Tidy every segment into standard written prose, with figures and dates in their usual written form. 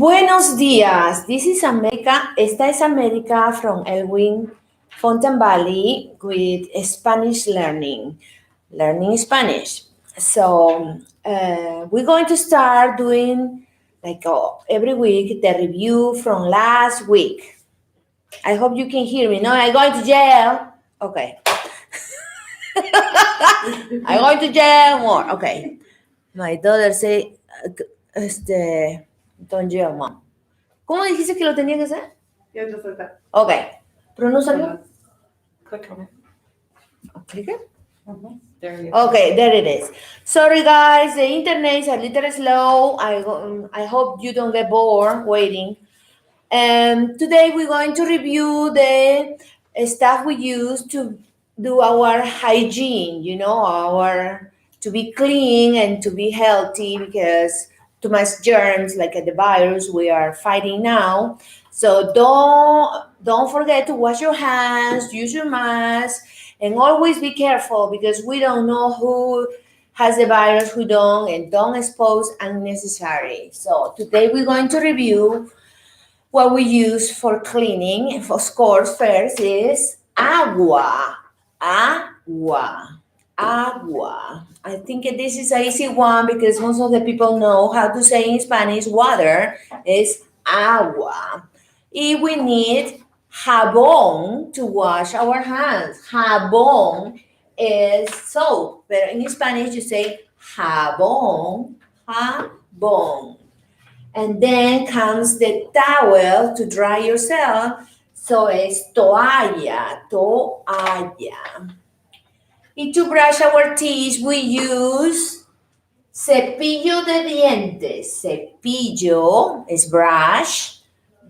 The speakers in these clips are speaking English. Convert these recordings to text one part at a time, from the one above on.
Buenos días. This is America. Esta es America from Elwin Fountain Valley with Spanish learning Spanish. So we're going to start doing every week the review from last week. I hope you can hear me. No, I'm going to jail. Okay. I'm going to jail more. Okay. My daughter say, don't jail, mom. ¿Cómo dijiste que lo tenía que hacer? You have to click that. Ok. ¿Pero no salió? Click on it. Click it? There you go. Okay, there it is. Sorry guys, the internet is a little slow. I hope you don't get bored waiting. Today we're going to review the stuff we use to do our hygiene, to be clean and to be healthy because too much germs like the virus we are fighting now. So don't forget to wash your hands, use your mask, and always be careful because we don't know who has the virus, who don't, and don't expose unnecessary. So today we're going to review what we use for cleaning. Of course, first is agua. Agua. I think this is an easy one because most of the people know how to say in Spanish water is agua. If we need jabón to wash our hands. Jabón is soap, but in Spanish you say jabón, jabón. And then comes the towel to dry yourself. So it's toalla, toalla. And to brush our teeth, we use cepillo de dientes. Cepillo is brush,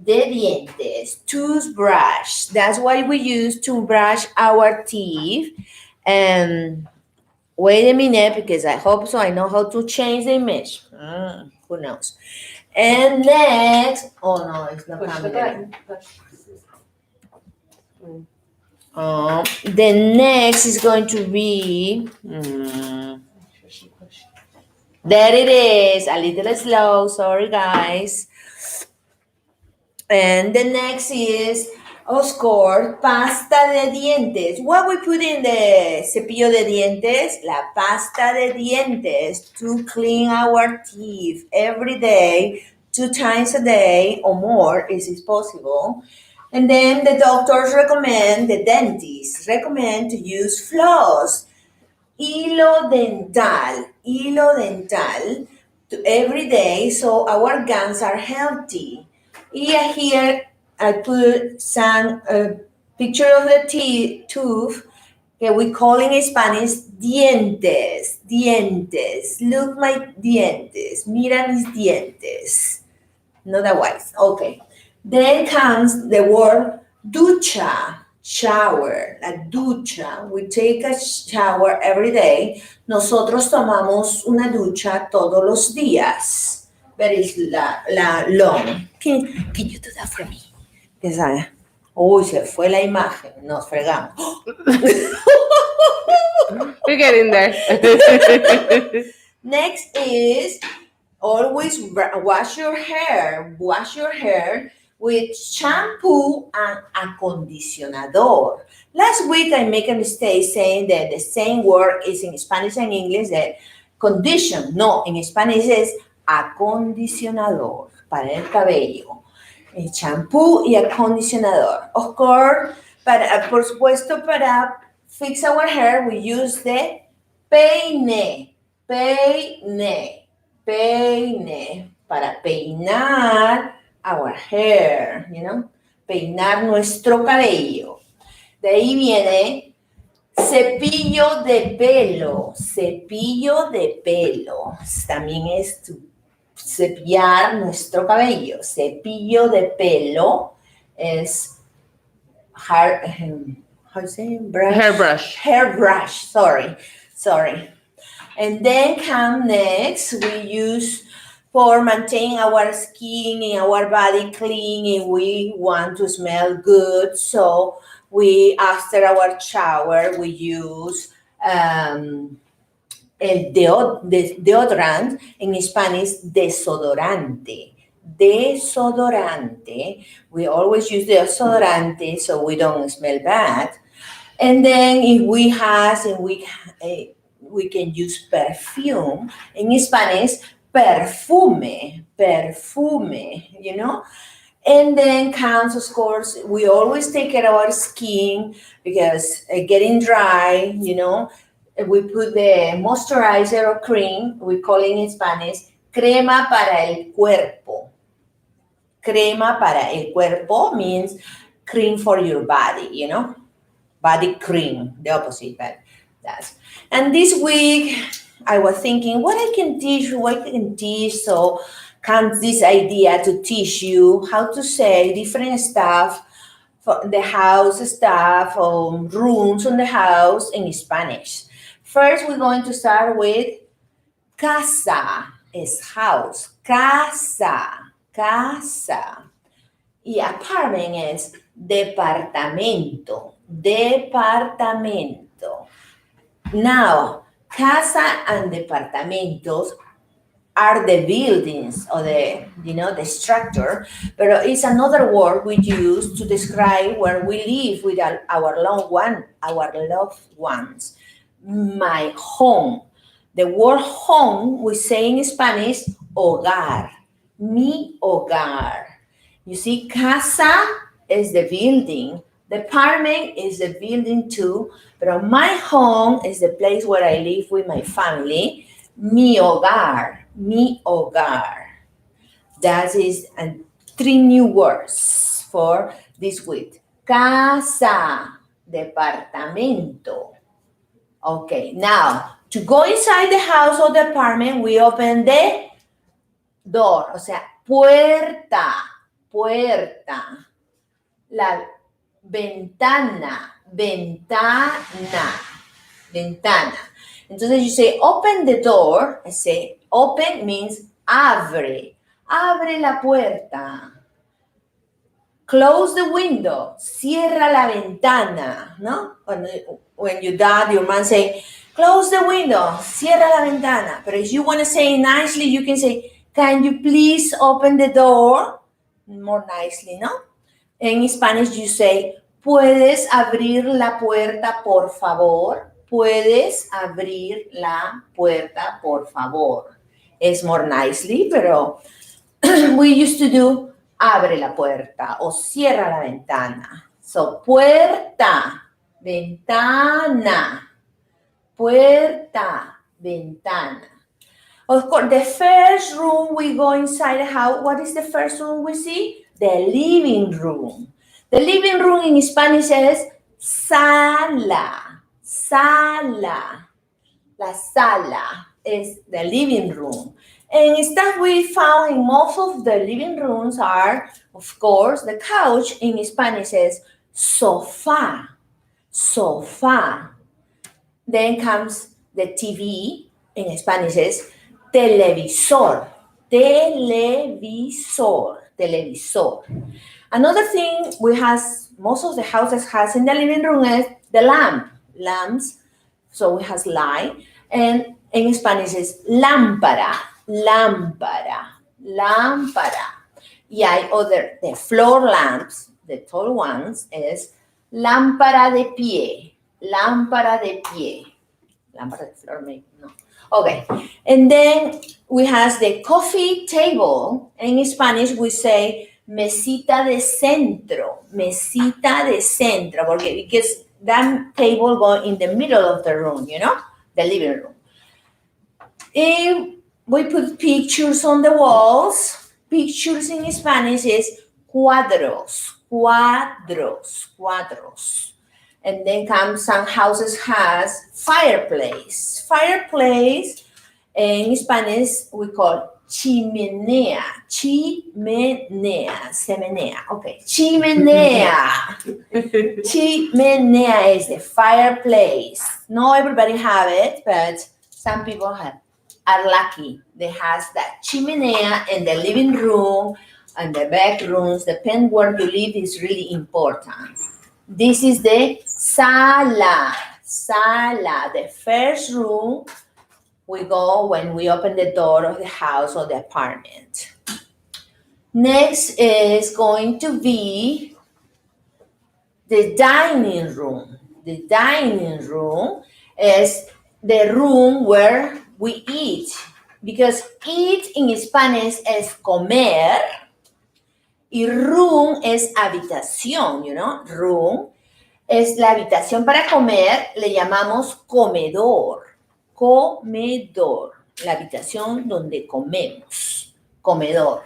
de dientes, toothbrush. That's what we use to brush our teeth. Wait a minute, because I hope so. I know how to change the image. Who knows? And next, oh no, it's not Push the coming. button. The next is going to be, there it is, a little slow, sorry guys. And the next is, of course, pasta de dientes. What we put in the cepillo de dientes? La pasta de dientes to clean our teeth every day, 2 times a day or more, if it's possible. And then the doctors recommend, the dentists recommend to use floss, hilo dental every day so our gums are healthy. Here I put some picture of the tooth that we call in Spanish dientes. Look my dientes. Mira mis dientes. Not otherwise. Okay. Then comes the word ducha, shower, la ducha. We take a shower every day. Nosotros tomamos una ducha todos los días. Very long. Can you do that for me? Uy, se fue la imagen. Nos fregamos. We're getting there. Next is always wash your hair. Wash your hair with shampoo and acondicionador. Last week I made a mistake saying that the same word is in Spanish and English, that condition. No, in Spanish es acondicionador para el cabello. El shampoo y acondicionador. Of course, por supuesto, para fix our hair, we use the peine. Para peinar our hair, peinar nuestro cabello. De ahí viene cepillo de pelo. También es cepillar nuestro cabello. Cepillo de pelo es hairbrush. Sorry. And then come next, we use for maintaining our skin and our body clean, and we want to smell good. So after our shower, we use el deodorant, in Spanish, desodorante. desodorante. We always use desodorante so we don't smell bad. And then if we can use perfume. In Spanish, perfume, perfume. And then comes, of course, we always take care of our skin because getting dry. We put the moisturizer or cream, we call it in Spanish, crema para el cuerpo. Crema para el cuerpo means cream for your body. Body cream, the opposite, but that's. And this week, I was thinking, what I can teach, so comes this idea to teach you how to say different stuff for the house stuff or rooms on the house in Spanish. First, we're going to start with casa is house. Casa, casa. Y apartment is departamento, departamento. Now, casa and departamentos are the buildings or the structure, but it's another word we use to describe where we live with our loved ones. My home. The word home we say in Spanish, hogar. Mi hogar. You see, casa is the building. The apartment is the building too, but my home is the place where I live with my family. Mi hogar, mi hogar. That is 3 new words for this week. Casa, departamento. Okay, now, to go inside the house or the apartment, we open the door, o sea, puerta, puerta. La ventana, ventana, ventana. Entonces you say, open the door. I say, open means abre. Abre la puerta. Close the window. Cierra la ventana. ¿No? When your dad, your mom say, close the window. Cierra la ventana. But if you want to say nicely, you can say, can you please open the door? More nicely, no? In Spanish, you say, ¿puedes abrir la puerta, por favor? Puedes abrir la puerta, por favor. It's more nicely, pero we used to do abre la puerta o cierra la ventana. So, puerta, ventana, puerta, ventana. Of course, the first room we go inside the house, what is the first room we see? The living room. The living room in Spanish is sala, sala. La sala is the living room. And stuff we found in most of the living rooms are, of course, the couch in Spanish is sofá, sofá. Then comes the TV, in Spanish is televisor, televisor, televisor. Another thing most of the houses has in the living room is the lamps. So it has light. And in Spanish is lámpara, lámpara, lámpara. Y hay the floor lamps, the tall ones, is lámpara de pie, lámpara de pie. Lámpara de flor, maybe, no. Okay, and then we have the coffee table. In Spanish, we say mesita de centro, because that table goes in the middle of the room, the living room. If we put pictures on the walls, pictures in Spanish is cuadros, cuadros, cuadros. And then some houses has fireplace. Fireplace, in Spanish, we call chimenea. Chimenea. Semenea. Okay. Chimenea. Chimenea is the fireplace. Not everybody have it, but some people are lucky. They have that chimenea in the living room and the bedrooms. Depend where you live is really important. This is the sala, sala, the first room we go when we open the door of the house or the apartment. Next is going to be the dining room. The dining room is the room where we eat. Because eat in Spanish es comer y room es habitación, room es la habitación para comer, le llamamos comedor. Comedor, la habitación donde comemos. Comedor.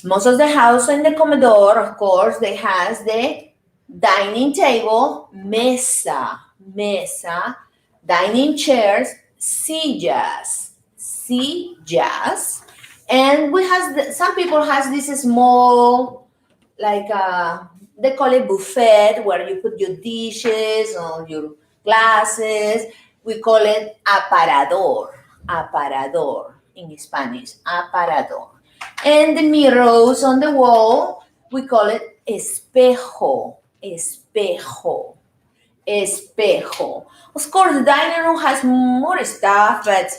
Most of the house in the comedor, of course, they has the dining table, mesa, dining chairs, sillas, and some people has this small, like they call it buffet, where you put your dishes or your glasses. We call it aparador in Spanish, aparador. And the mirrors on the wall, we call it espejo. Of course, the dining room has more stuff, but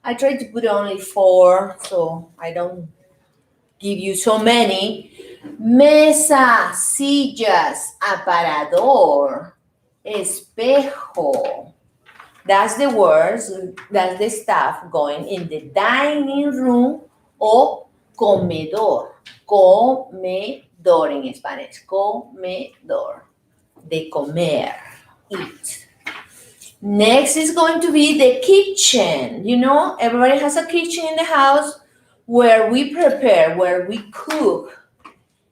I try to put only 4, so I don't give you so many. Mesa, sillas, aparador, espejo. That's the words, that's the stuff going in the dining room o comedor. Comedor in Spanish. Comedor. De comer. Eat. Next is going to be the kitchen. Everybody has a kitchen in the house where we prepare, where we cook.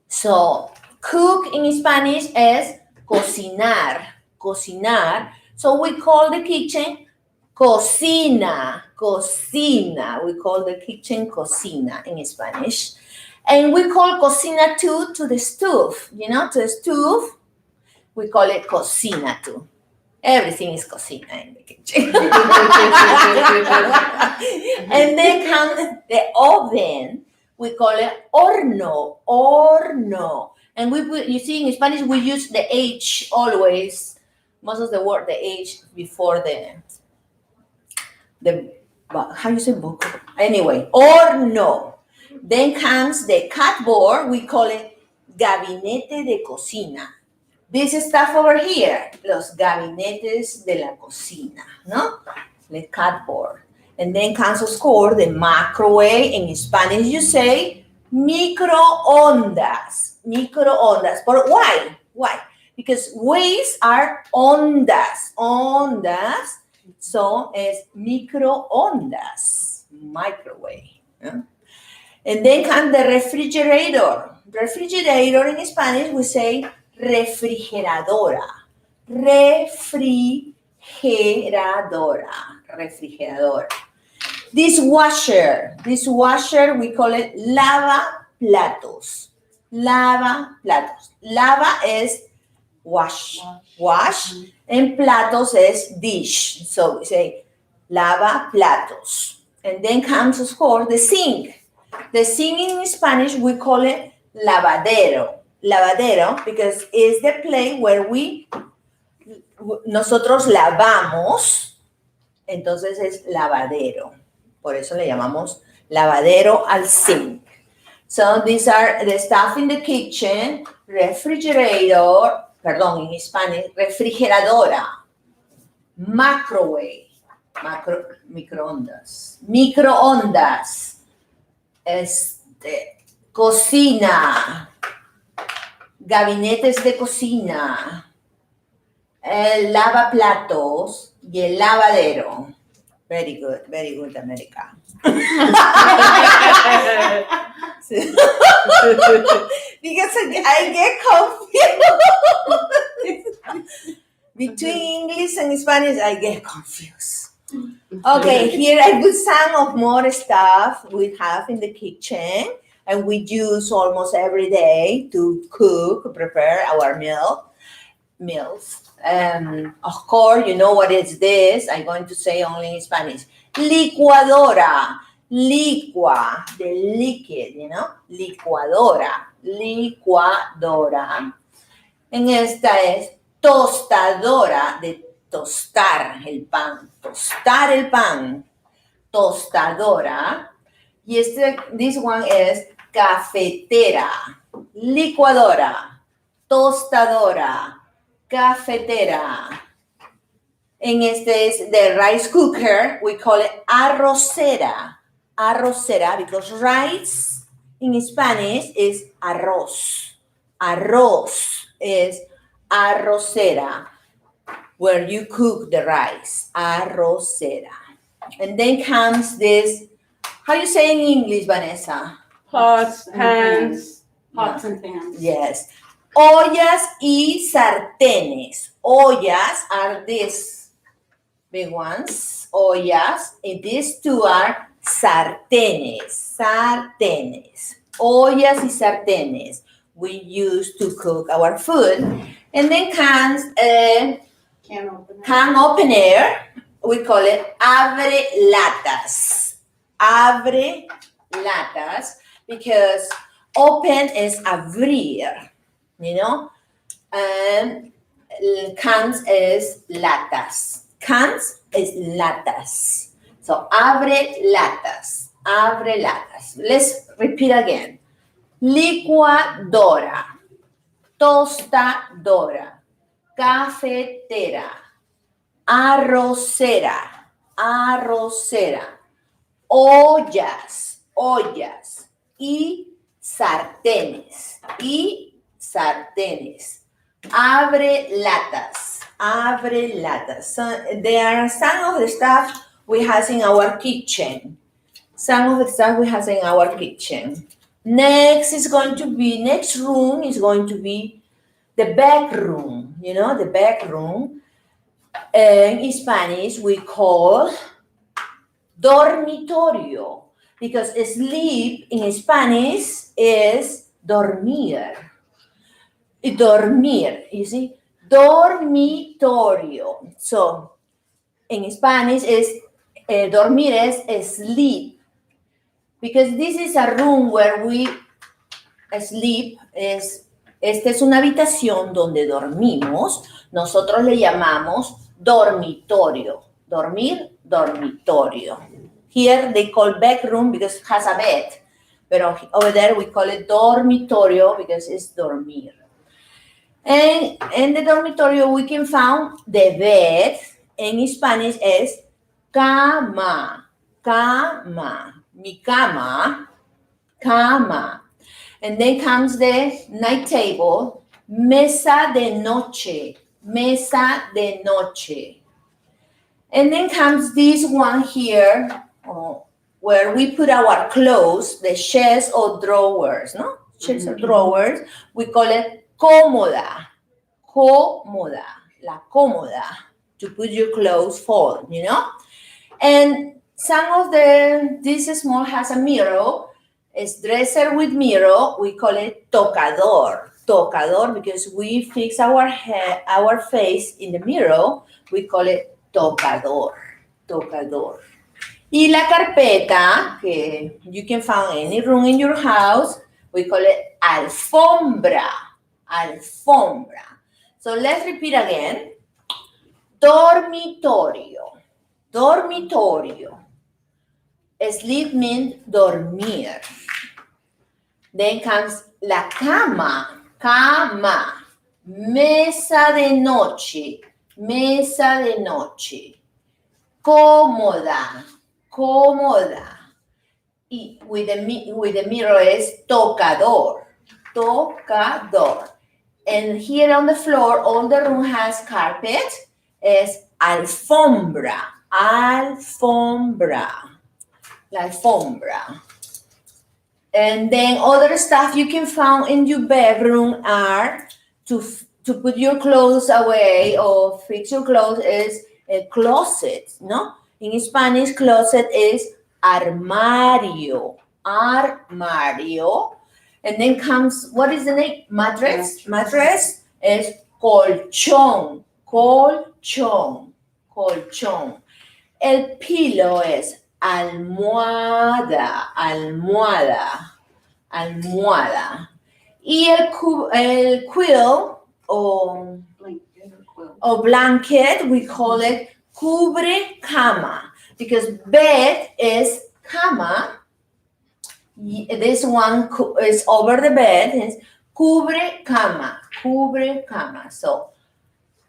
So, cook in Spanish is cocinar. So we call the kitchen cocina. We call the kitchen cocina in Spanish. And we call cocina too to the stove. To the stove, we call it cocina too. Everything is cocina in the kitchen. And then comes the oven. We call it horno. And you see, in Spanish, we use the H always. Most of the word, the H before the how you say book? Anyway, horno. Then comes the cupboard. We call it gabinete de cocina. This stuff over here, los gabinetes de la cocina, ¿no? The cupboard. And then comes, of course, the microwave. In Spanish, you say microondas. But why? Because waves are ondas. So it's microondas, microwave. Yeah? And then comes the refrigerator. Refrigerator in Spanish, we say refrigeradora. Dishwasher, we call it lavaplatos. Lava is wash. And platos is dish. So we say lavaplatos. And then comes, of course, the sink. The sink in Spanish, we call it lavadero. Because it's the place where nosotros lavamos. Entonces es lavadero. Por eso le llamamos lavadero al sink. So these are the stuff in the kitchen. Refrigerator, in Spanish, refrigeradora. Microwave, microondas. Cocina. Gabinetes de cocina. El lavaplatos y el lavadero. Very good, America. Because I get confused. Between English and Spanish, I get confused. Okay, here I put some of more stuff we have in the kitchen and we use almost every day to prepare our meals. Of course, you know what is this. I'm going to say only in Spanish. Licuadora. Licua, the liquid, Licuadora. En esta es tostadora, de tostar el pan. Tostadora. Y this one is cafetera, licuadora, tostadora, cafetera. En este es the rice cooker, we call it arrocera. Arrocera, because rice in Spanish is arroz. Arroz is arrocera, where you cook the rice. Arrocera. And then comes this, how you say in English, Vanessa? Pots, pans. Pots and pans. Yes. Ollas y sartenes. Ollas are these big ones. Ollas. And these two are sartenes. Sartenes. Ollas y sartenes we use to cook our food. And then comes a can opener. We call it abre latas. Abre latas, because open is abrir, you know, and cans is latas. Cans is latas. So abre latas. Abre latas. Let's repeat again. Licuadora, tostadora, cafetera, arrocera, arrocera, ollas, ollas y sartenes, abre latas, abre latas. So there are some of the stuff we have in our kitchen. Some of the stuff we have in our kitchen. Next room is going to be the back room. You know, the back room. In Spanish, we call dormitorio, because sleep in Spanish is dormir. Dormir, you see? Dormitorio. So, in Spanish, dormir is sleep. Because this is a room where we sleep. Esta es una habitación donde dormimos. Nosotros le llamamos dormitorio. Dormir, dormitorio. Here they call back room because it has a bed. But over there we call it dormitorio because it's dormir. And in the dormitorio we can find the bed. In Spanish is cama. Cama. Mi cama. Cama. And then comes the night table. Mesa de noche. Mesa de noche. And then comes this one here, where we put our clothes, the shelves or drawers, no? Shelves or drawers. We call it cómoda. Cómoda. La cómoda. To put your clothes for, you know? And some of this small has a mirror. It's dresser with mirror. We call it tocador. Tocador, because we fix our face in the mirror. We call it tocador. Tocador. Y la carpeta, que you can find any room in your house, we call it alfombra. Alfombra. So let's repeat again. Dormitorio. Dormitorio. Sleep means dormir. Then comes la cama. Cama. Mesa de noche. Mesa de noche. Cómoda. Cómoda. Y with the mirror is tocador. Tocador. And here on the floor, all the room has carpet. Es alfombra. Alfombra. La alfombra. And then other stuff you can find in your bedroom are to put your clothes away or fix your clothes is a closet, no? In Spanish, closet is armario. Armario. And then comes, what is the name? Mattress. Mattress is colchón. Colchón. Colchón. El pillow es almohada. Almohada. Almohada. Y el quill o blanket, we call it cubre cama, because bed is cama, This one is over the bed. It's cubre cama. Cubre cama. So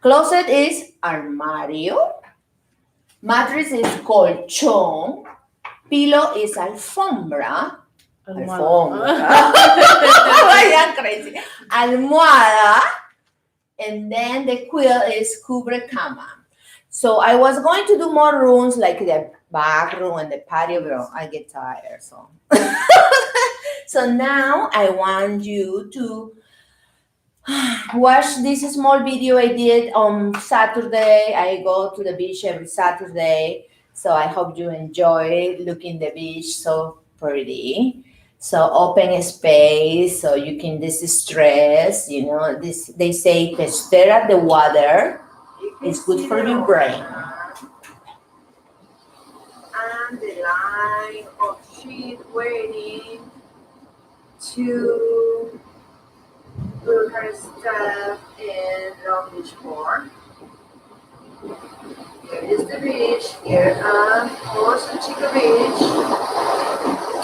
closet is armario. Mattress is colchón. Pillow is alfombra. Alfombra. I am crazy. Almohada. And then the quill is cubre cama. So I was going to do more rooms like the back room and the patio, but I get tired. So, so now I want you to watch this small video I did on Saturday. I go to the beach every Saturday. So I hope you enjoy looking the beach so pretty. So open space so you can distress. You know, this they say to stare at the water is good for your brain. And the line of sheep waiting to do her stuff in Long Beach Port. Here is the beach. Here Costa Chica Beach.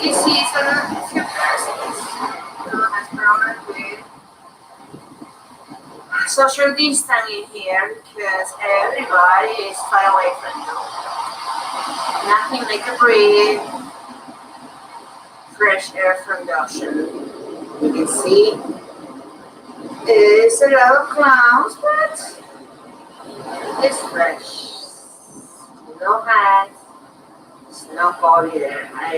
You see some few persons as prominent with social distancing here because everybody is far away from you. Nothing like a breathe. Fresh air from the ocean. You can see it's a lot of clouds, but it's fresh. No hat. It's not cold either. I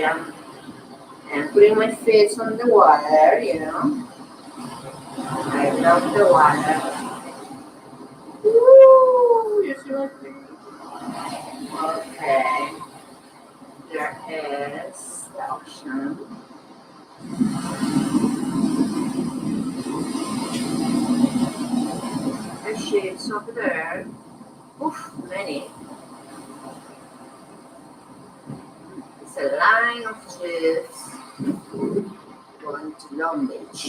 am putting my feet on the water, you know. I love the water. Woo! You see my feet? Okay. There is the ocean. The ships over there. Oof, many. It's a line of ships going to Long Beach.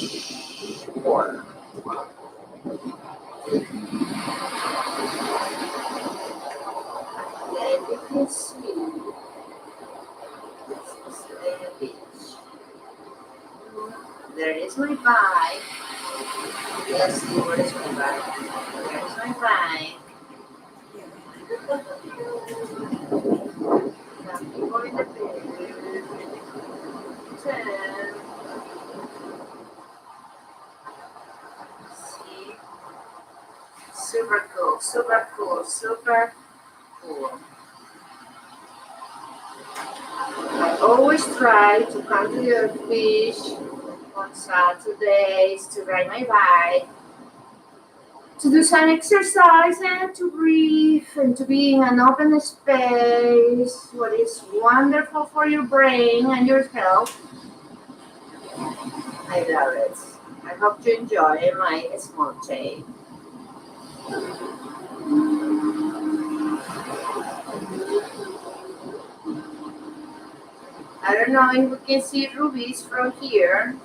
Or then you can see this is the beach. There is my bike. Let's see where is my bike. There's my bike. Some people in the bed. 10. See? Super cool, super cool, super cool. I always try to come to the beach on Saturdays to ride my bike, to do some exercise and to breathe and to be in an open space, what is wonderful for your brain and your health. I love it. I hope you enjoy my small take. I don't know if we can see rubies from here.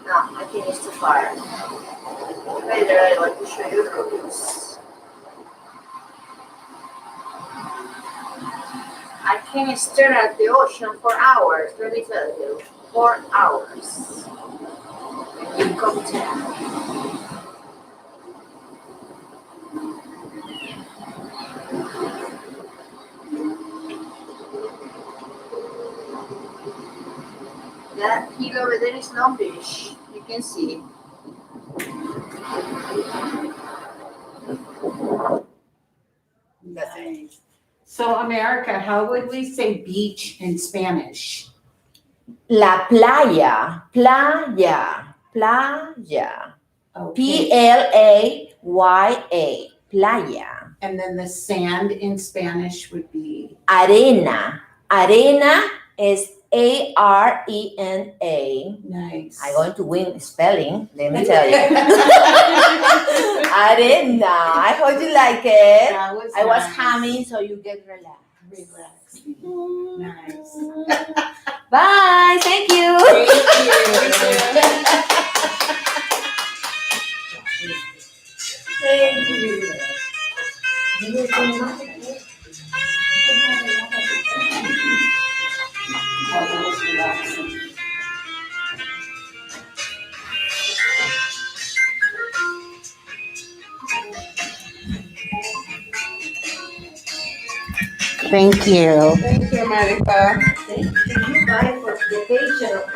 No, I think it's too far. Later I want to show you rubies. I can stare at the ocean for hours, let me tell you. 4 hours. And you come down. That hill over there is Long Beach. You can see. Nice. So, America, how would we say beach in Spanish? La playa, playa, playa. Okay. Playa, playa. And then the sand in Spanish would be? Arena. Arena is Arena. Nice. I'm going to win spelling, let me tell you. Arena. I hope you like it. That was I was nice. humming so you get relaxed. Relaxing. Nice. Bye. Thank you. Thank you. That was relaxing. Thank you. Thank you, America. Thank you, guys, for the patience.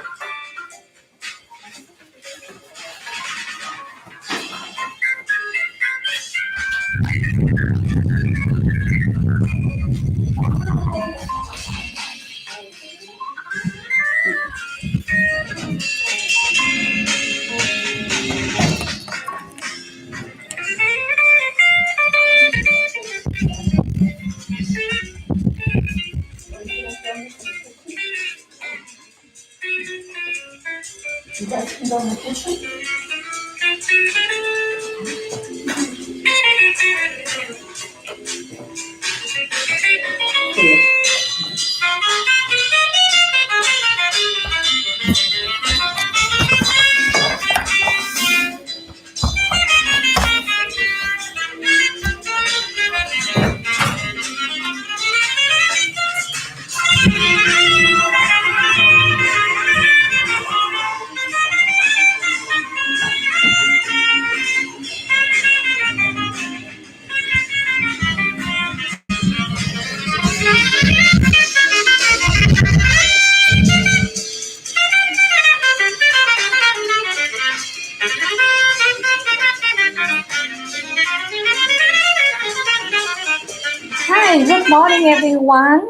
Hi, good morning, everyone.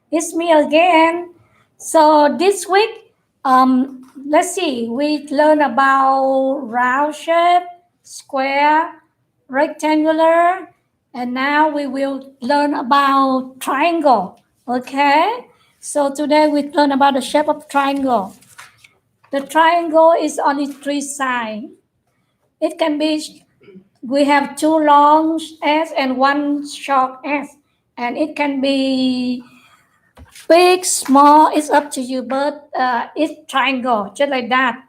It's me again. So this week, let's see, we learn about round shape, square, rectangular, and now we will learn about triangle. Okay. So today we learn about the shape of triangle. The triangle is only three sides. It can be we have two long S and one short S, and it can be big, small, it's up to you, but it's triangle, just like that.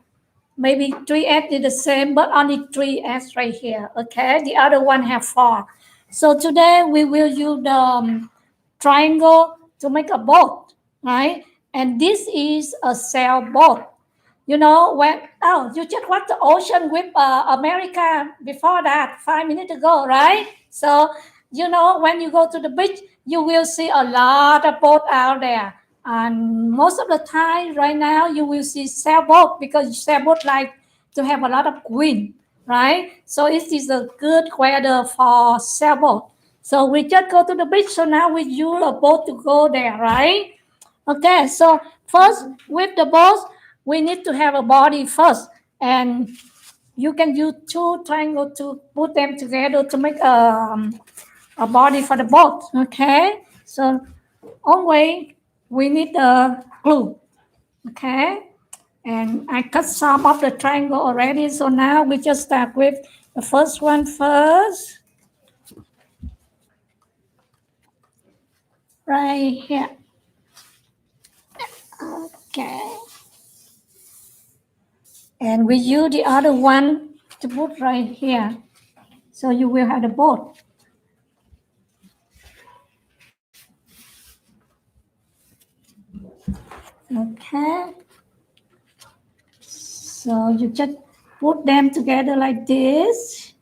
Maybe 3S is the same, but only 3S right here, okay? The other one have 4. So today we will use the triangle to make a boat, right? And this is a sailboat. You know, when, oh, you just watched the ocean with America before that, 5 minutes ago, right? So, you know, when you go to the beach, you will see a lot of boat out there. And most of the time, right now, you will see sailboat because sailboat like to have a lot of wind, right? So it is a good weather for sailboat. So we just go to the beach. So now we use a boat to go there, right? Okay, so first with the boat, we need to have a body first, and you can use two triangles to put them together to make a body for the boat. Okay, so always we need a glue. Okay, and I cut some of the triangle already. So now we just start with the first one first, right here. Okay, and we use the other one to put right here. So you will have the boat. Okay. So you just put them together like this.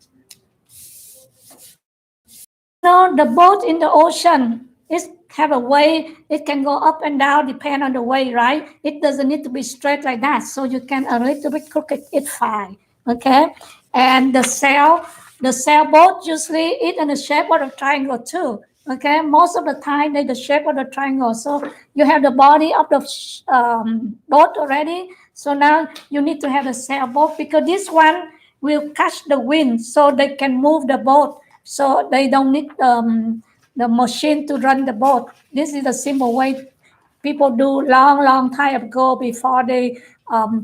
No, the boat in the ocean is have a way. It can go up and down depend on the way, right? It doesn't need to be straight like that. So you can a little bit crooked. It's fine. Okay. And the sailboat usually it in the shape of a triangle too. Okay. Most of the time they the shape of the triangle. So you have the body of the boat already. So now you need to have a sailboat because this one will catch the wind so they can move the boat so they don't need the machine to run the boat. This is the simple way people do long time ago before they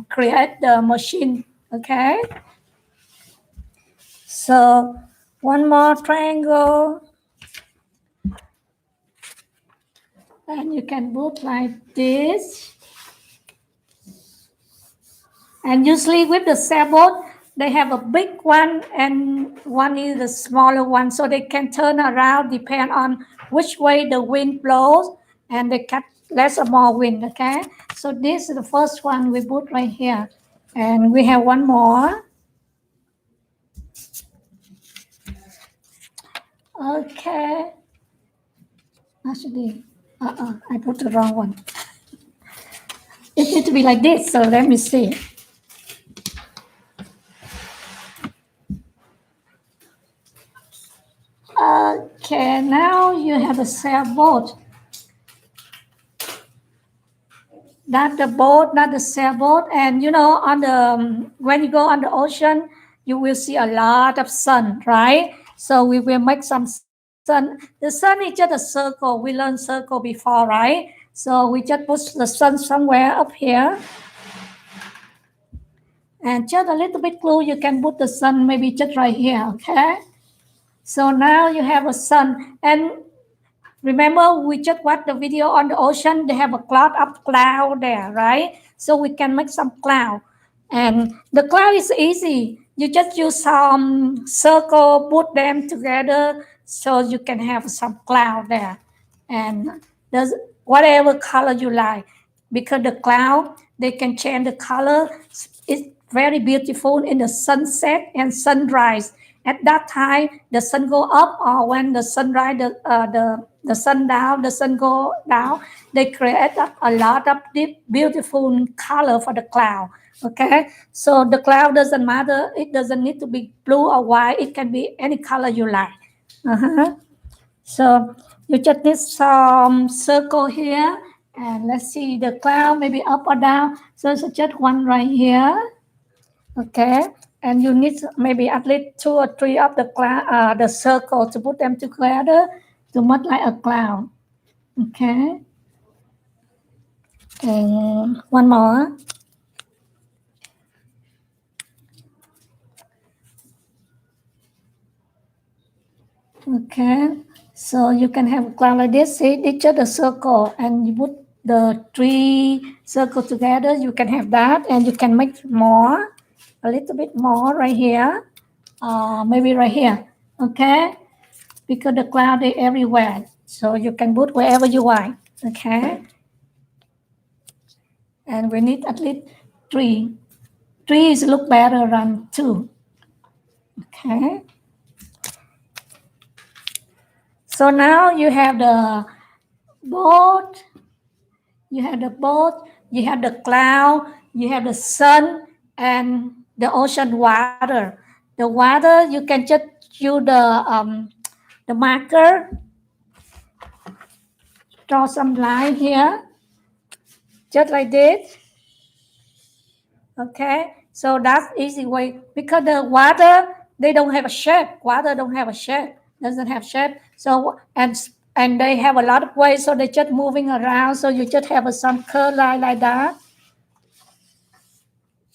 create the machine. Okay, so one more triangle, and you can put like this. And usually with the sailboat, they have a big one and one is the smaller one, so they can turn around depend on which way the wind blows, and they get less or more wind. Okay, so this is the first one we put right here, and we have one more. Okay, Actually, I put the wrong one. It needs to be like this. So let me see. Okay, now you have a sailboat. Not the boat, not the sailboat. And you know, on the when you go on the ocean, you will see a lot of sun, right? So we will make some sun. The sun is just a circle. We learned circle before, right? So we just put the sun somewhere up here. And just a little bit clue, you can put the sun maybe just right here, okay? So now you have a sun. And remember, we just watched the video on the ocean. They have a lot of cloud there, right? So we can make some cloud. And the cloud is easy. You just use some circle, put them together, so you can have some cloud there. And there's whatever color you like. Because the cloud, they can change the color. It's very beautiful in the sunset and sunrise. At that time, the sun go up, or when the sunrise, the sun down, the sun go down, they create a lot of deep, beautiful color for the cloud. Okay, so the cloud doesn't matter. It doesn't need to be blue or white. It can be any color you like. Uh-huh. So you just need some circle here, and let's see the cloud maybe up or down. So it's just one right here. Okay, and you need maybe at least two or three of the circle to put them together to make like a cloud. Okay, and one more. Okay, so you can have a cloud like this. See, it's just a circle, and you put the three circle together. You can have that, and you can make more, a little bit more right here, maybe right here. Okay, because the cloud is everywhere, so you can put wherever you want. Okay, and we need at least three. Three is look better than two. Okay. So now you have the boat, you have the boat, you have the cloud, you have the sun, and the ocean water. The water you can just use the marker, draw some line here, just like this. Okay, so that's easy way because the water they don't have a shape. Water don't have a shape, doesn't have shape. So and they have a lot of ways, so they just moving around. So you just have some curl line like that,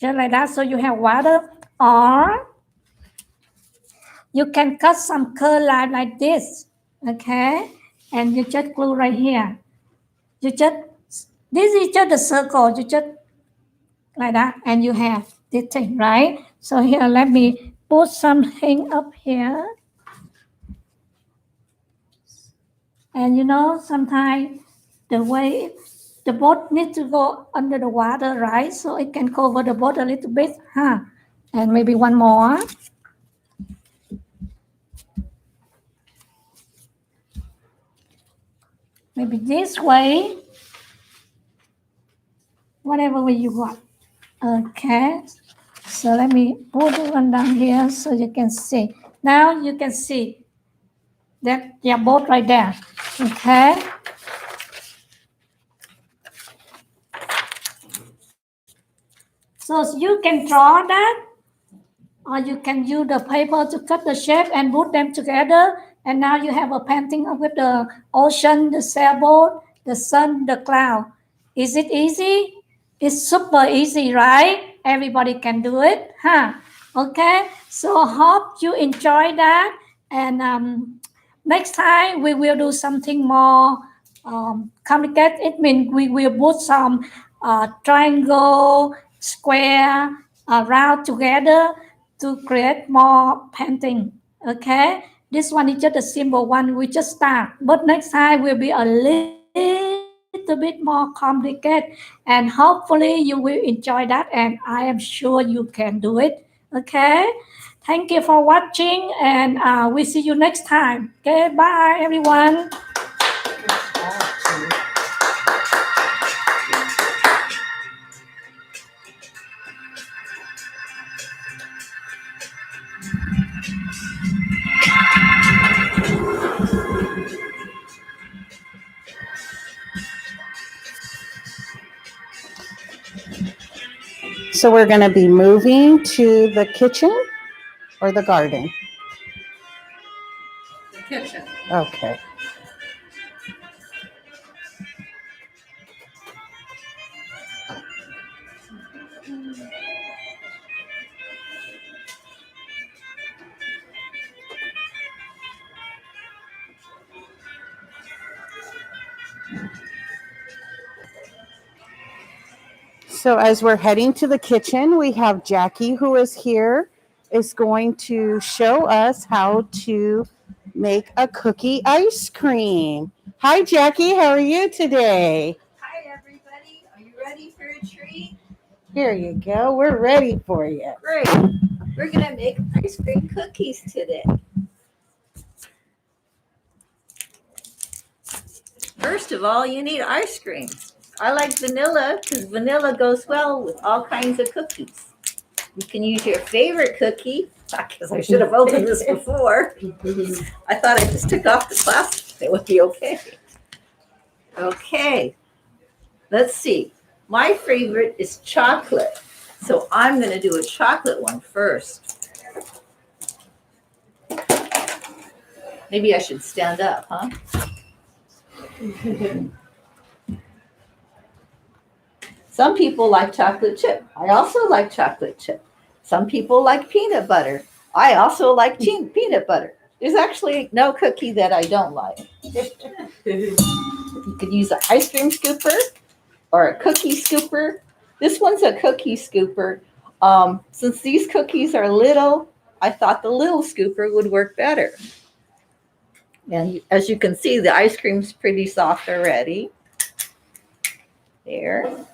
just like that. So you have water, or you can cut some curl line like this. Okay, and you just glue right here. You just this is just a circle. You just like that, and you have this thing, right? So here, let me put something up here. And you know, sometimes the way the boat needs to go under the water, right? So it can cover the boat a little bit, huh? And maybe one more. Maybe this way. Whatever way you want. Okay. So let me put one down here so you can see. Now you can see that your boat right there. Okay. So you can draw that, or you can use the paper to cut the shape and put them together. And now you have a painting with the ocean, the sailboat, the sun, the cloud. Is it easy? It's super easy, right? Everybody can do it, huh? Okay, so hope you enjoy that. And next time we will do something more complicated. It means we will put some triangle, square, round together to create more painting. Okay, this one is just a simple one. We just start, but next time will be a little bit more complicated, and hopefully you will enjoy that. And I am sure you can do it. Okay, thank you for watching, and we see you next time. Okay, bye everyone. So we're going to be moving to the kitchen or the garden? The kitchen. Okay. So as we're heading to the kitchen, we have Jackie, who is here, is going to show us how to make a cookie ice cream. Hi, Jackie. How are you today? Hi, everybody. Are you ready for a treat? Here you go. We're ready for you. Great. We're going to make ice cream cookies today. First of all, you need ice cream. I like vanilla because vanilla goes well with all kinds of cookies. You can use your favorite cookie. I guess I should have opened this before. I thought I just took off the plastic. It would be okay. Okay. Let's see. My favorite is chocolate. So I'm going to do a chocolate one first. Maybe I should stand up, huh? Some people like chocolate chip. I also like chocolate chip. Some people like peanut butter. I also like peanut butter. There's actually no cookie that I don't like. You could use an ice cream scooper or a cookie scooper. This one's a cookie scooper. Since these cookies are little, I thought the little scooper would work better. And as you can see, the ice cream's pretty soft already. There.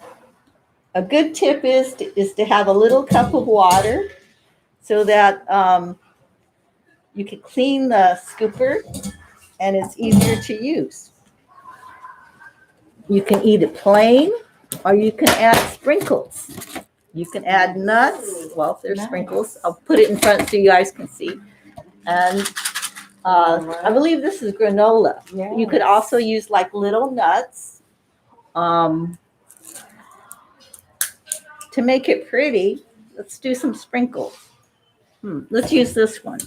A good tip is to have a little cup of water so that you can clean the scooper and it's easier to use. You can eat it plain or you can add sprinkles. You can add nuts. Well, if there's sprinkles, I'll put it in front so you guys can see. And I believe this is granola. Yes. You could also use like little nuts. To make it pretty, let's do some sprinkles. Let's use this one.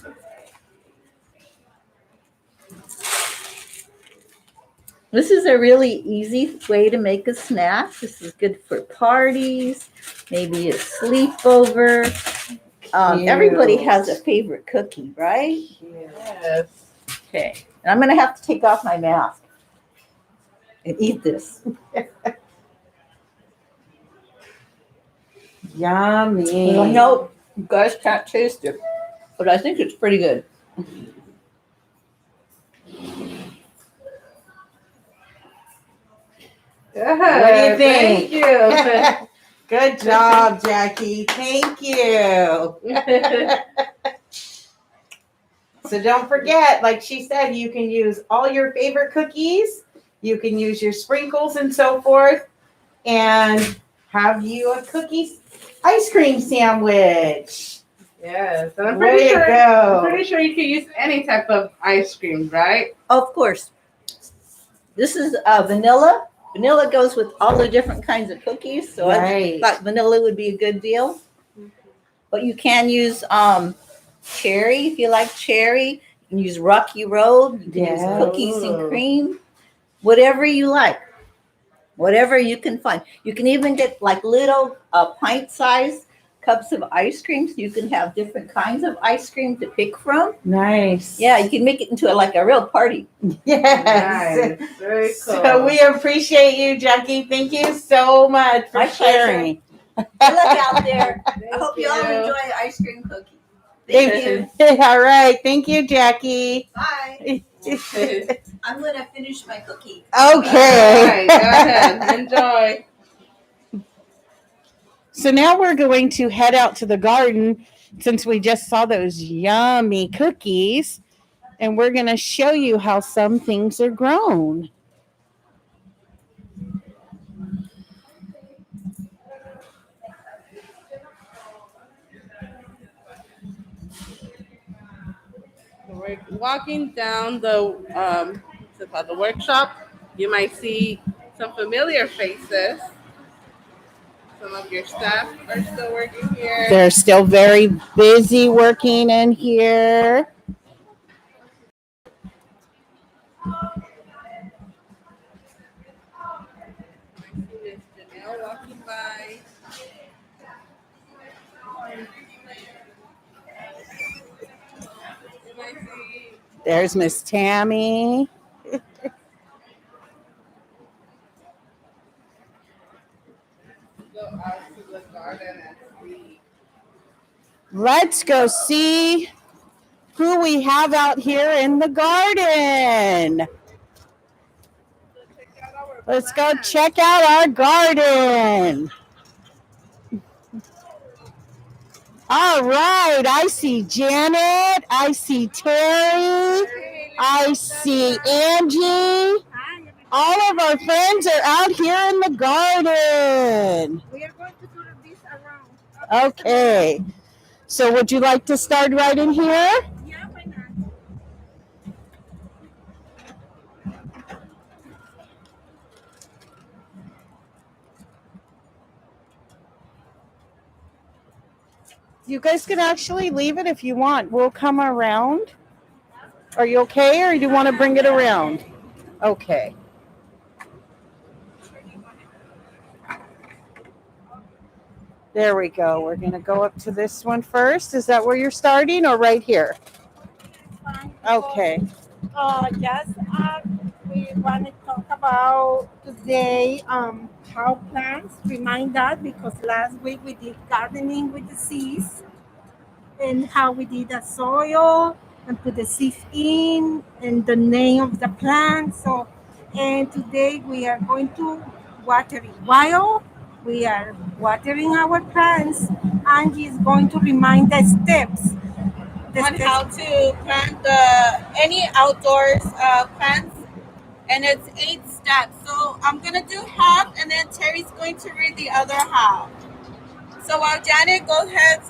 This is a really easy way to make a snack. This is good for parties, maybe a sleepover. Everybody has a favorite cookie, right? Yes. Okay. And I'm going to have to take off my mask and eat this. Yummy. I know you guys can't taste it, but I think it's pretty good. What do you think? Thank you. Good job, Jackie. Thank you. So don't forget, like she said, you can use all your favorite cookies. You can use your sprinkles and so forth, and have you a cookie ice cream sandwich. Yes. And I'm Way to I'm go. pretty sure you can use any type of ice cream, right? Of course. This is vanilla. Vanilla goes with all the different kinds of cookies, so Right. I thought vanilla would be a good deal. But you can use cherry if you like cherry. You can use Rocky Road. You can use Yeah. cookies and cream. Whatever you like. Whatever you can find. You can even get like little pint-sized cups of ice cream, so you can have different kinds of ice cream to pick from. Nice. Yeah, you can make it into like a real party. Yes. Nice. Very cool. So we appreciate you, Jackie. Thank you so much for My pleasure. sharing. Good luck out there. I hope you all you. enjoy ice cream cookies. Thank you. All right. Thank you, Jackie. Bye. I'm going to finish my cookie. Okay. All right, go ahead. Enjoy. So now we're going to head out to the garden since we just saw those yummy cookies, and we're going to show you how some things are grown. So we're walking down the workshop. You might see some familiar faces. Some of your staff are still working here. They're still very busy working in here. I see Miss Janelle walking by. And I see There's Miss Tammy. go out to the garden and see. Let's go see who we have out here in the garden. Check out our Let's go plants. check out our garden. All right, I see Janet, I see Terry, I see Angie. All of our friends are out here in the garden. We are going to do this around. Okay, so would you like to start right in here? Yeah, why not? You guys can actually leave it if you want. We'll come around. Are you okay, or do you want to bring it around? Okay. There we go. We're going to go up to this one first. Is that where you're starting, or right here? Okay. Yes, we want to talk about today how plants remind us, because last week we did gardening with the seeds and how we did the soil and put the seeds in and the name of the plant. So, and today we are going to water it. While we are watering our plants, Angie is going to remind the steps. On how to plant any outdoors plants, and it's 8 steps. So I'm gonna do half, and then Terry's going to read the other half. So while Janet goes ahead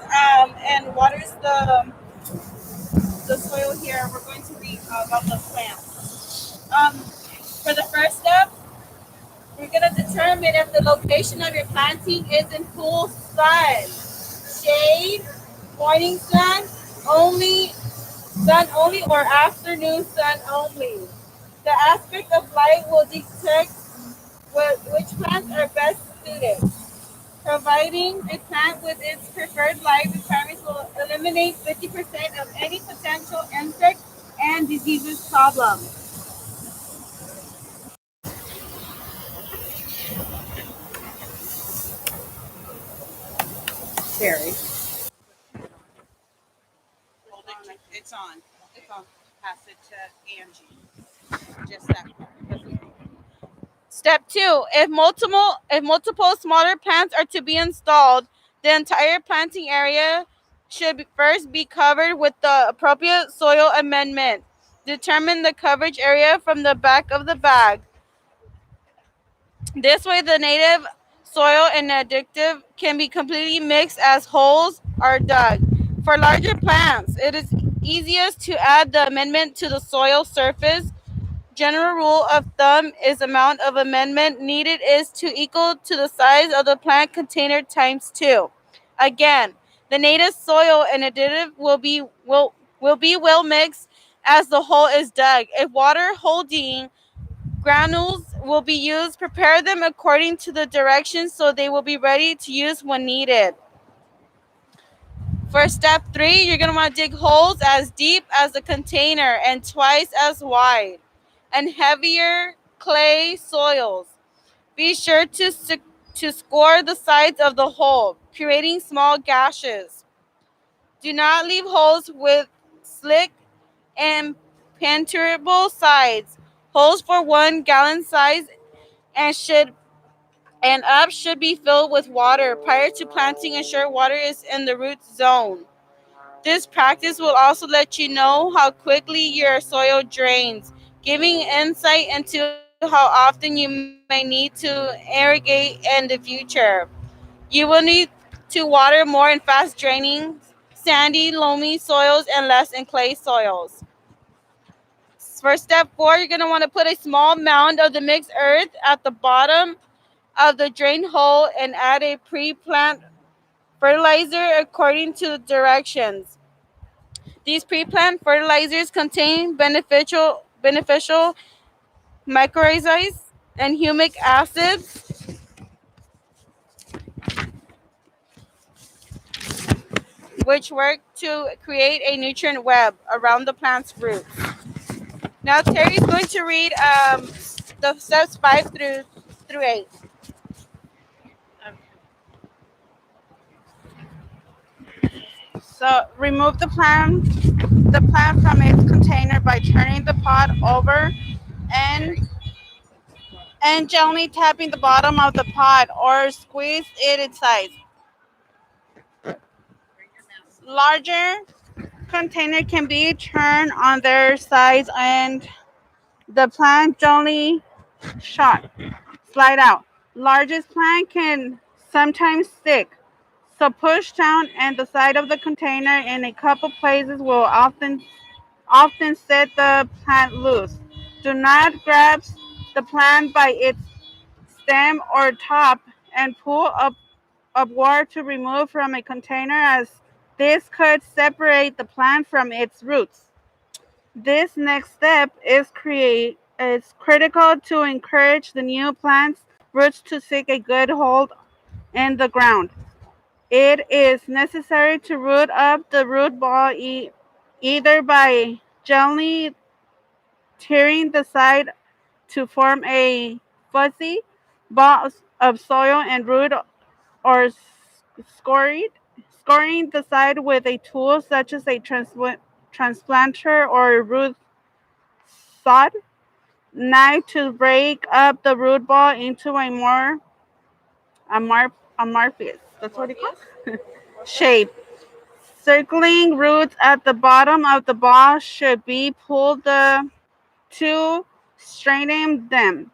and waters the soil here, we're going to read about the plants. For the first step, we're gonna determine if the location of your planting is in full sun, shade, morning sun only, or afternoon sun only. The aspect of light will dictate which plants are best suited. Providing a plant with its preferred light requirements will eliminate 50% of any potential insect and diseases problem. Terry. Hold it. It's on. It's on. Pass it to Angie. Just that part. Step 2. If multiple smaller plants are to be installed, the entire planting area should first be covered with the appropriate soil amendment. Determine the coverage area from the back of the bag. This way, the native soil and additive can be completely mixed as holes are dug. For larger plants, it is easiest to add the amendment to the soil surface. General rule of thumb is amount of amendment needed is to equal to the size of the plant container times 2. Again, the native soil and additive will be well mixed as the hole is dug. If water holding granules will be used, prepare them according to the directions so they will be ready to use when needed. For step 3, you're going to want to dig holes as deep as the container and twice as wide, and heavier clay soils. Be sure to score the sides of the hole, creating small gashes. Do not leave holes with slick and penetrable sides. Holes for 1 gallon size and up should be filled with water. Prior to planting, ensure water is in the root zone. This practice will also let you know how quickly your soil drains, giving insight into how often you may need to irrigate in the future. You will need to water more in fast draining, sandy, loamy soils and less in clay soils. For step 4, you're going to want to put a small mound of the mixed earth at the bottom of the drain hole and add a pre-plant fertilizer according to the directions. These pre-plant fertilizers contain beneficial mycorrhizas and humic acids, which work to create a nutrient web around the plant's roots. Now Terry's going to read the steps 5 through 8. So remove the plant from its container by turning the pot over and gently tapping the bottom of the pot or squeeze it inside. Larger container can be turned on their sides and the plant gently shot, slide out. Largest plant can sometimes stick, so push down and the side of the container in a couple places will often set the plant loose. Do not grasp the plant by its stem or top and pull upward to remove from a container as this could separate the plant from its roots. This next step is critical to encourage the new plant's roots to seek a good hold in the ground. It is necessary to root up the root ball either by gently tearing the side to form a fuzzy ball of soil and root or scoring the side with a tool such as a transplanter or root sod knife to break up the root ball into a more amorphous, that's what it calls, shape. Circling roots at the bottom of the ball should be pulled to straighten them.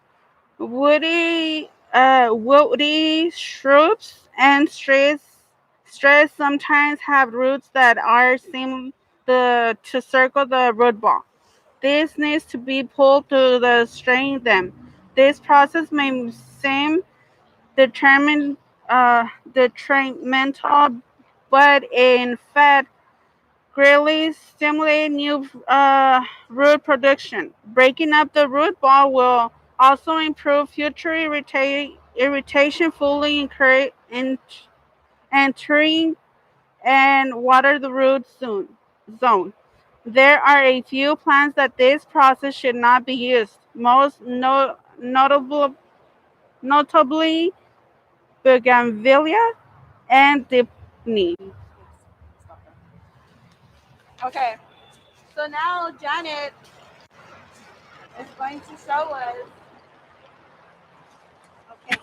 Woody shrubs and stress sometimes have roots that are seem to circle the root ball. This needs to be pulled to straighten them. This process may seem determined detrimental, but in fact greatly stimulate new root production. Breaking up the root ball will also improve future irritation, fully entering and water the root zone. There are a few plants that this process should not be used. Most notably Bougainvillea and Dipney. Okay, so now Janet is going to show us. Okay.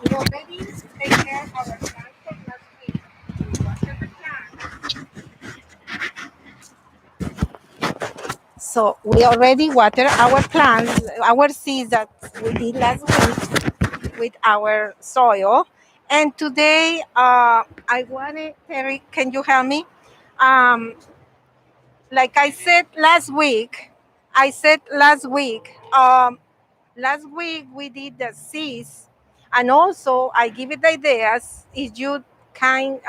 We already take care of our plants from last week. We water the plants. So we already water our plants, our seeds that we did last week with our soil. And today, I wanted, Terry, can you help me? Um, like I said last week, last week we did the seeds, and also I give it ideas if you can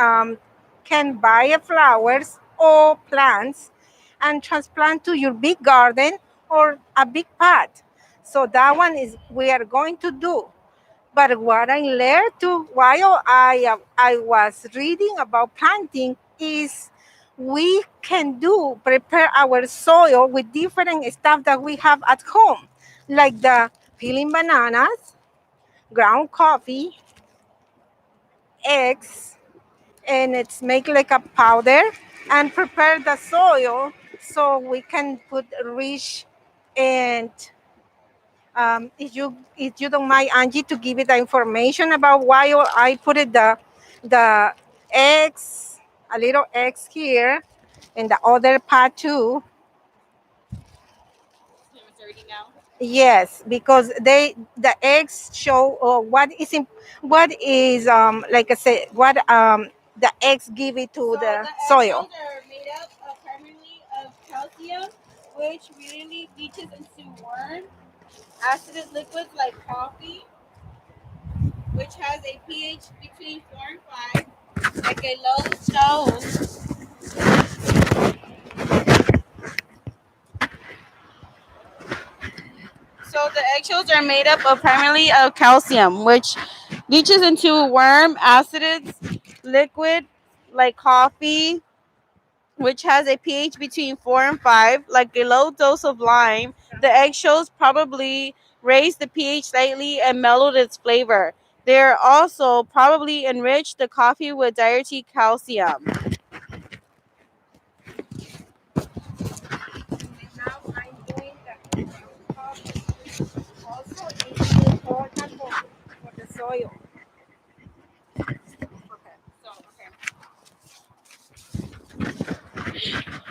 buy a flowers or plants and transplant to your big garden or a big pot. So that one is we are going to do. But what I learned too while I was reading about planting is we can prepare our soil with different stuff that we have at home, like the peeling bananas, ground coffee, eggs, and it's make like a powder and prepare the soil so we can put rich and if you don't mind, Angie, to give it the information about why I put it the eggs, a little eggs here, and the other part too. Yes, because the eggs show what is like I said what the eggs give it to the soil. Eggs are made up primarily of calcium, which really leaches into warm, acidic liquids like coffee. which has a pH between 4 and 5, like a low dose. So the eggshells are made up of primarily of calcium, which leaches into worm acids, liquid like coffee, which has a pH between 4 and 5, like a low dose of lime. The eggshells probably raised the pH slightly and mellowed its flavor. They are also probably enriched the coffee with dietary calcium. Now I'm doing the ground coffee. Also, it's important for the soil.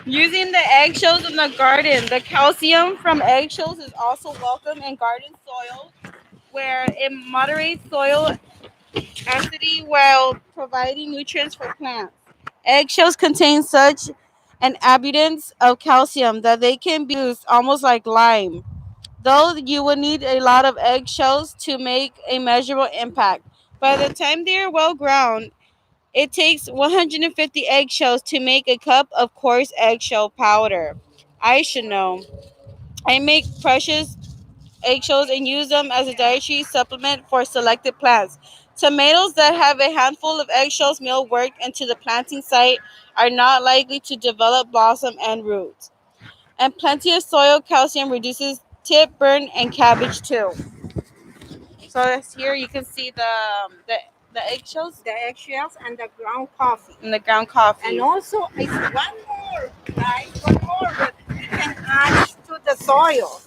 Using the eggshells in the garden, the calcium from eggshells is also welcome in garden soil, where it moderates soil acidity while providing nutrients for plants. Eggshells contain such an abundance of calcium that they can be used almost like lime. Though you will need a lot of eggshells to make a measurable impact. By the time they are well ground, it takes 150 eggshells to make a cup of coarse eggshell powder. I should know. I make precious eggshells and use them as a dietary supplement for selected plants. Tomatoes that have a handful of eggshells meal worked into the planting site are not likely to develop blossom and roots. And plenty of soil calcium reduces tip, burn, and cabbage too. So here you can see the eggshells The eggshells and the ground coffee. and the ground coffee. And also, it's one more, guys, one more that we can add to the soil.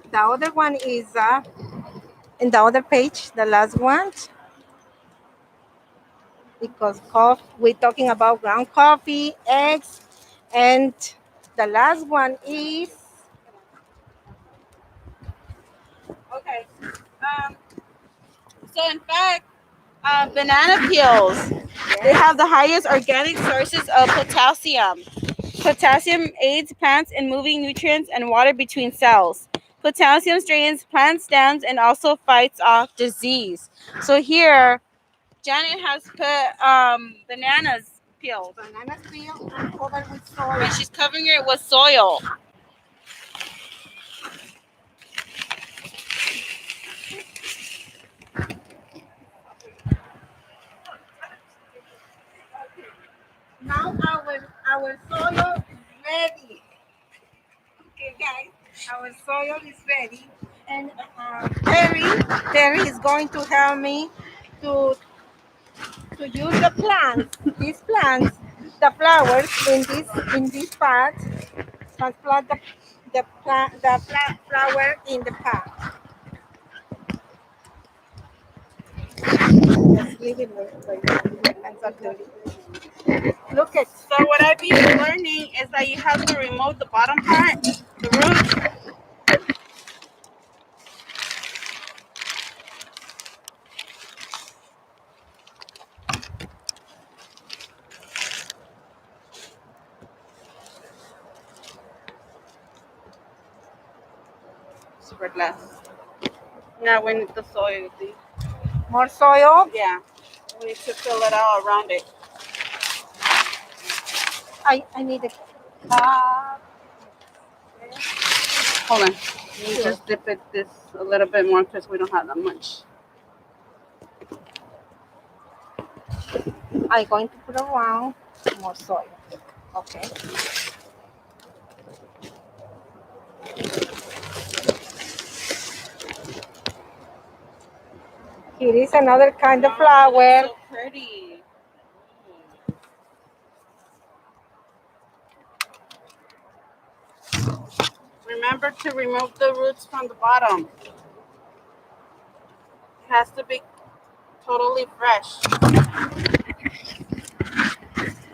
The other one is in the other page, the last one. Because we're talking about ground coffee, eggs, and the last one is Okay. So in fact, banana peels, they have the highest organic sources of potassium. Potassium aids plants in moving nutrients and water between cells. Potassium strains plant stems and also fights off disease. So here, Janet has put bananas peeled, banana peel and covered with soil. and she's covering it with soil. Now our soil is ready. Okay, guys, our soil is ready, and Terry is going to help me to use the plants, these plants, the flowers in this pot. Transplant the flower in the pot. Just leave it like hands are dirty. Look at. So what I've been learning is that you have to remove the bottom part, the roots. Super glass. Now we need the soil. More soil. Yeah, we need to fill it all around it. I need a cup. Hold on. Let me just dip it this a little bit more because we don't have that much. I'm going to put around more soil. Okay. Here is another kind of flower. So pretty. Remember to remove the roots from the bottom. It has to be totally fresh.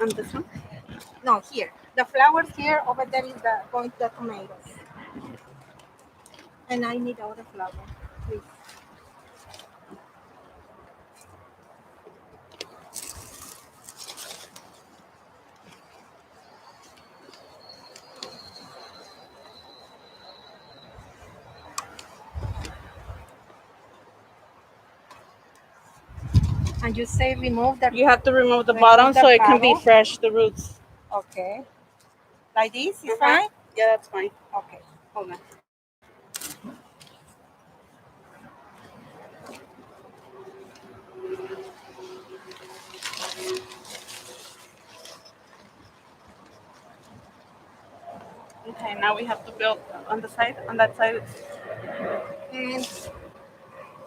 And this one? No, here. The flowers here, over there is going to the tomatoes. And I need other flower, please. And you say remove the. You have to remove the Remove bottom the so it can be bottom. fresh, the roots. Okay. Like this is Uh-huh. fine? Yeah, that's fine. Okay. Hold on. Okay, now we have to build on the side, on that side, And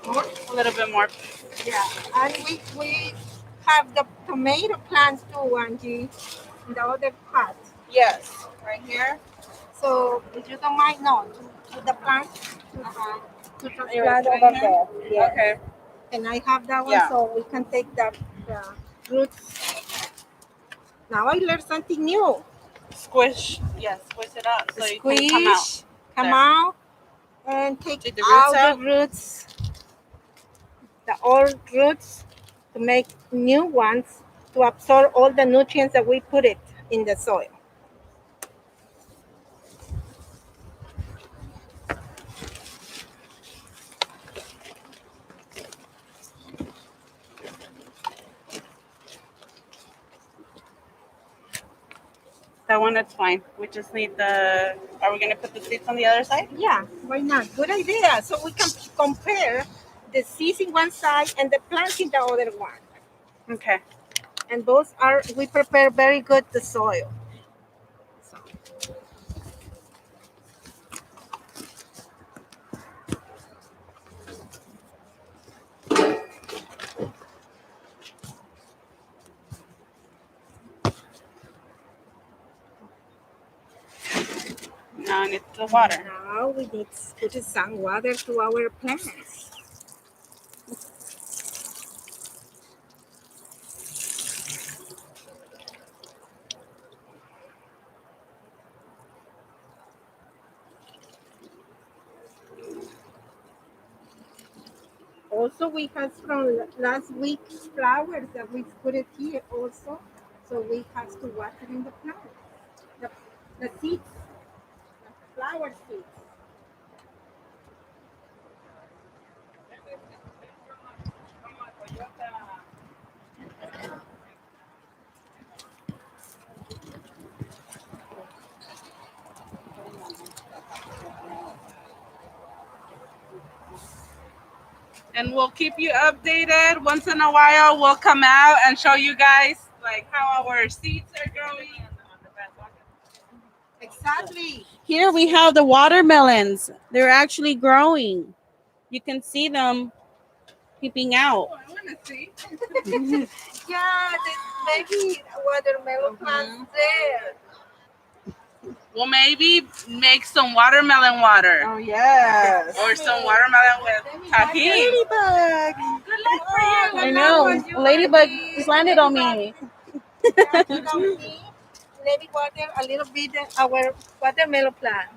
a little bit more. yeah, and we have the tomato plants too, Angie, in the other part. Yes, right here. So if you don't mind, no, to the plant, to You're transplant right over here? there. Yes. Okay. And I have that one, Yeah. so we can take the roots. Now I learned something new. Squish. Yeah, squish it up so you can come out. Squish, come There. out, and take Take the roots out out. the roots, the old roots, to make new ones to absorb all the nutrients that we put it in the soil. That one, that's fine. We just need the. Are we gonna put the seeds on the other side? Yeah, why not? Good idea. So we can compare the seeds in one side and the plants in the other one. Okay. And both are, we prepare very good the soil. So, Now I need the water. now we need to put some water to our plants. Also, we have from last week's flowers that we put it here also. So we have to water in the plants, the, the seeds, the flower seeds. And we'll keep you updated. Once in a while, we'll come out and show you guys like how our seeds are growing. Exactly. Here we have the watermelons. They're actually growing. You can see them peeping out. Oh, I want to see. Yeah, there's maybe watermelon plants there. We'll maybe make some watermelon water. Oh, yes. Or some watermelon with tahini. Ladybug. Good luck for you. I know. A ladybug just landed on me. Maybe water a little bit our watermelon plant.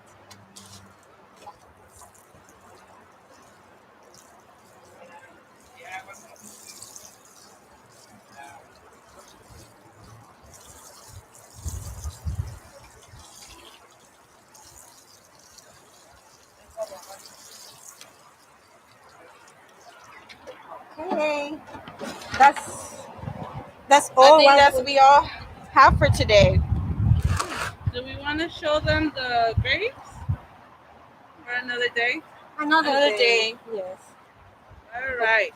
Okay, that's I all. think that's we all have for today. Do we want to show them the grapes for another day? Another day. Yes. All right.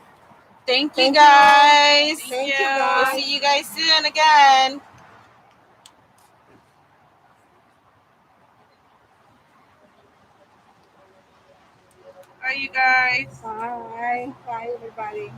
Thank you Thank you. guys. Thank you, We'll guys. see you guys soon again. Bye, you guys. Bye. Bye, everybody.